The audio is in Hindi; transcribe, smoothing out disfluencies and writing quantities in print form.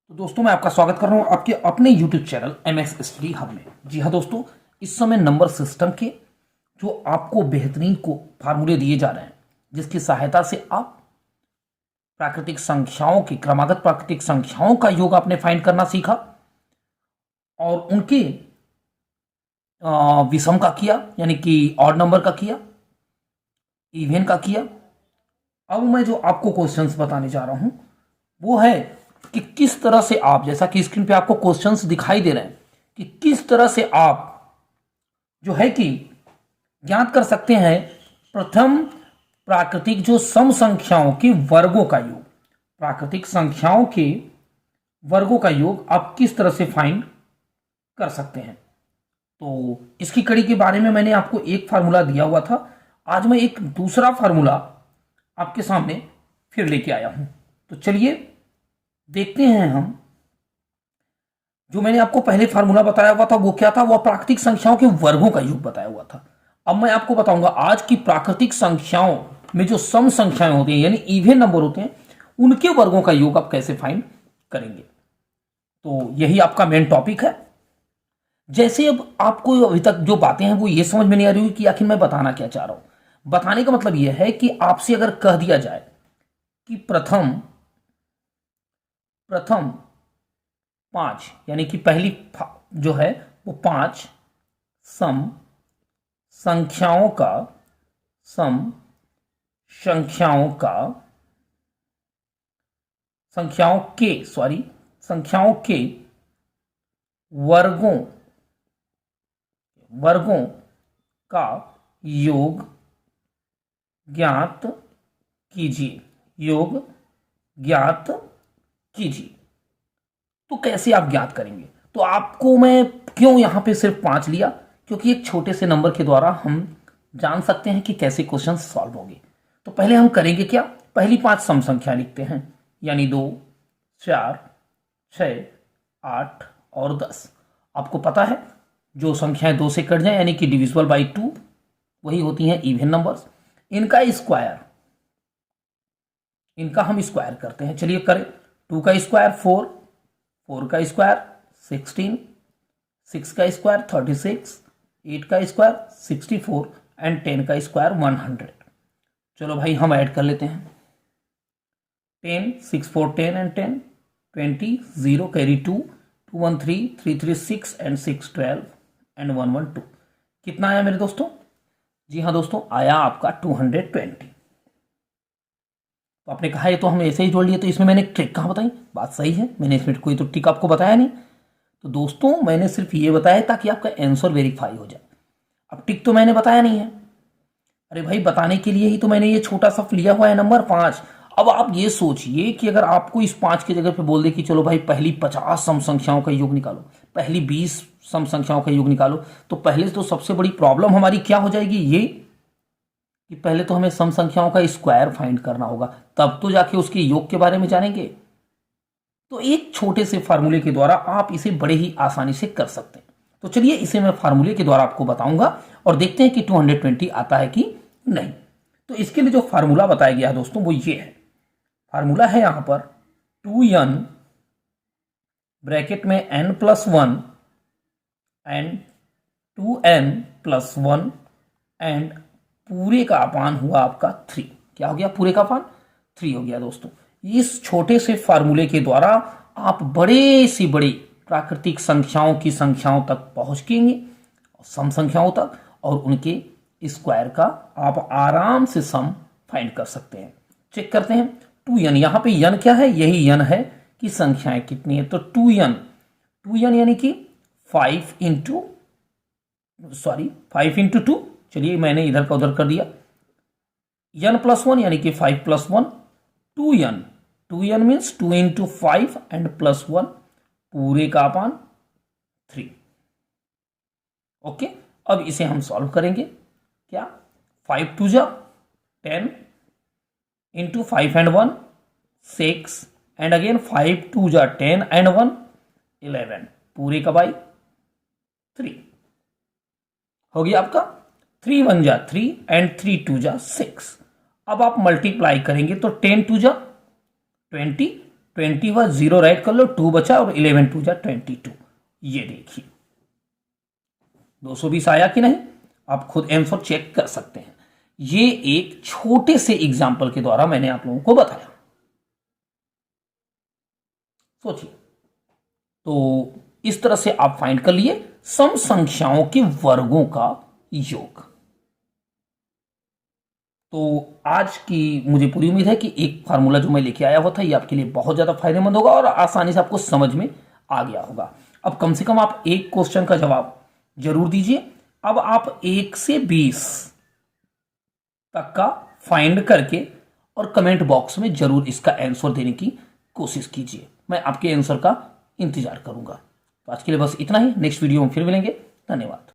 तो दोस्तों मैं आपका स्वागत कर रहा हूं आपके अपने YouTube channel MX study hub में। जी हाँ दोस्तों, इस समय नंबर सिस्टम के जो आपको बेहतरीन को फार्मूले दिए जा रहे हैं, जिसकी सहायता से आप प्राकृतिक संख्याओं की क्रमागत प्राकृतिक संख्याओं का योग आपने फाइंड करना सीखा और उनके विषम का किया, यानी कि ऑड नंबर का किया, इवन का किया। अब मैं जो आपको क्वेश्चंस बताने जा रहा हूं वो है कि किस तरह से आप, जैसा कि स्क्रीन पे आपको क्वेश्चंस दिखाई दे रहे हैं, कि किस तरह से आप जो है कि ज्ञात कर सकते हैं प्रथम प्राकृतिक जो सम संख्याओं के वर्गों का योग, प्राकृतिक संख्याओं के वर्गों का योग आप किस तरह से फाइंड कर सकते हैं। तो इसकी कड़ी के बारे में मैंने आपको एक फार्मूला दिया हुआ था। आज मैं एक दूसरा फार्मूला आपके सामने फिर लेके आया हूं। तो चलिए देखते हैं हम। जो मैंने आपको पहले फार्मूला बताया हुआ था वो क्या था? वो प्राकृतिक संख्याओं के वर्गों का योग बताया हुआ था। अब मैं आपको बताऊंगा आज की प्राकृतिक संख्याओं में जो सम संख्याएं होती हैं, यानी इवन नंबर होते हैं, उनके वर्गों का योग आप कैसे फाइंड करेंगे। तो यही आपका मेन टॉपिक है। जैसे अब आपको अभी तक जो बातें हैं वो ये समझ में नहीं आ रही कि आखिर मैं बताना क्या चाह रहा हूं। बताने का मतलब यह है कि आपसे अगर कह दिया जाए कि प्रथम पांच, यानी कि पहली जो है वो पांच सम संख्याओं का संख्याओं के वर्गों का योग ज्ञात कीजिए। तो कैसे आप ज्ञात करेंगे? तो आपको मैं क्यों यहां पे सिर्फ 5 लिया, क्योंकि एक छोटे से नंबर के द्वारा हम जान सकते हैं कि कैसे क्वेश्चन सॉल्व होंगे। तो पहले हम करेंगे क्या? पहली 5 सम संख्या लिखते हैं, यानी 2, 4, 6, 8 और 10। आपको पता है जो संख्याएं 2 से कट जाए यानी कि डिविजिबल बाई 2, वही होती हैं इवन नंबर्स। इनका हम स्क्वायर करते हैं। चलिए करें। 2 का स्क्वायर 4, 4 का स्क्वायर 16, 6 का स्क्वायर 36, 8 का स्क्वायर 64 एंड 10 का स्क्वायर 100। चलो भाई हम ऐड कर लेते हैं। 10, 6 4 10 एंड 10 20, 0 कैरी 2, 2 1 3, 3 3 6 एंड 6 12 एंड 1 1 2। कितना आया मेरे दोस्तों? जी हाँ दोस्तों, आया आपका 220। तो आपने कहा ये तो हम ऐसे ही जोड़ लिए, तो इसमें मैंने ट्रिक कहाँ बताई? बात सही है, मैंने इसमें कोई तो ट्रिक आपको बताया नहीं। तो दोस्तों मैंने सिर्फ ये बताया ताकि आपका आंसर वेरीफाई हो जाए। अब ट्रिक तो मैंने बताया नहीं है। अरे भाई बताने के लिए ही तो मैंने ये छोटा सा लिया हुआ है नंबर 5। अब आप ये सोचिए कि अगर आपको इस 5 की जगह पे बोल दे कि चलो भाई पहली 50 सम संख्याओं का योग निकालो, पहली 20 सम संख्याओं का योग निकालो, तो पहले तो सबसे बड़ी प्रॉब्लम हमारी क्या हो जाएगी? ये कि पहले तो हमें सम संख्याओं का स्क्वायर फाइंड करना होगा, तब तो जाके उसके योग के बारे में जानेंगे। तो एक छोटे से फार्मूले के द्वारा आप इसे बड़े ही आसानी से कर सकते हैं। तो चलिए इसे मैं फार्मूले के द्वारा आपको बताऊंगा और देखते हैं कि 220 आता है कि नहीं। तो इसके लिए जो फार्मूला बताया गया है दोस्तों वो ये है। फार्मूला है यहां पर 2n ब्रैकेट में n+1 एंड 2n+1 एंड पूरे का अपान हुआ आपका 3। क्या हो गया? पूरे का अपान 3 हो गया दोस्तों। इस छोटे से फार्मूले के द्वारा आप बड़े से बड़े प्राकृतिक संख्याओं की संख्याओं तक पहुंचेंगे, सम संख्याओं तक, और उनके स्क्वायर का आप आराम से सम फाइंड कर सकते हैं। चेक करते हैं। 2n, यहां पे n क्या है? यही n है कि संख्याएं कितनी है। तो 2n यानी कि 5 इंटू 2। चलिए मैंने इधर का उधर कर दिया। n+1 यानी कि 5+1, 2n मीन्स 2 इंटू 5 एंड +1 पूरे का अपान 3। ओके, अब इसे हम सॉल्व करेंगे। क्या? 5 2 जा 10 इंटू 5 एंड 1 6 एंड अगेन 5 2 जा 10 एंड 1 11 पूरे का बाई 3 हो गया आपका। 3 1 जा 3 एंड 3 2 जा 6। अब आप मल्टीप्लाई करेंगे तो 10 2 जा 20 20 हुआ, 0 राइट कर लो, 2 बचा और 11 2 जा 22। ये देखिए 220 आया कि नहीं, आप खुद आंसर चेक कर सकते हैं। ये एक छोटे से एग्जाम्पल के द्वारा मैंने आप लोगों को बताया। सोचिए, तो इस तरह से आप फाइंड कर लिए सम संख्याओं के वर्गों का योग। तो आज की मुझे पूरी उम्मीद है कि एक फार्मूला जो मैं लेके आया हुआ था ये आपके लिए बहुत ज्यादा फायदेमंद होगा और आसानी से आपको समझ में आ गया होगा। अब कम से कम आप एक क्वेश्चन का जवाब जरूर दीजिए। अब आप 1 से 20 तक का फाइंड करके और कमेंट बॉक्स में जरूर इसका आंसर देने की कोशिश कीजिए। मैं आपके आंसर का इंतजार करूंगा। तो आज के लिए बस इतना ही। नेक्स्ट वीडियो में फिर मिलेंगे। धन्यवाद।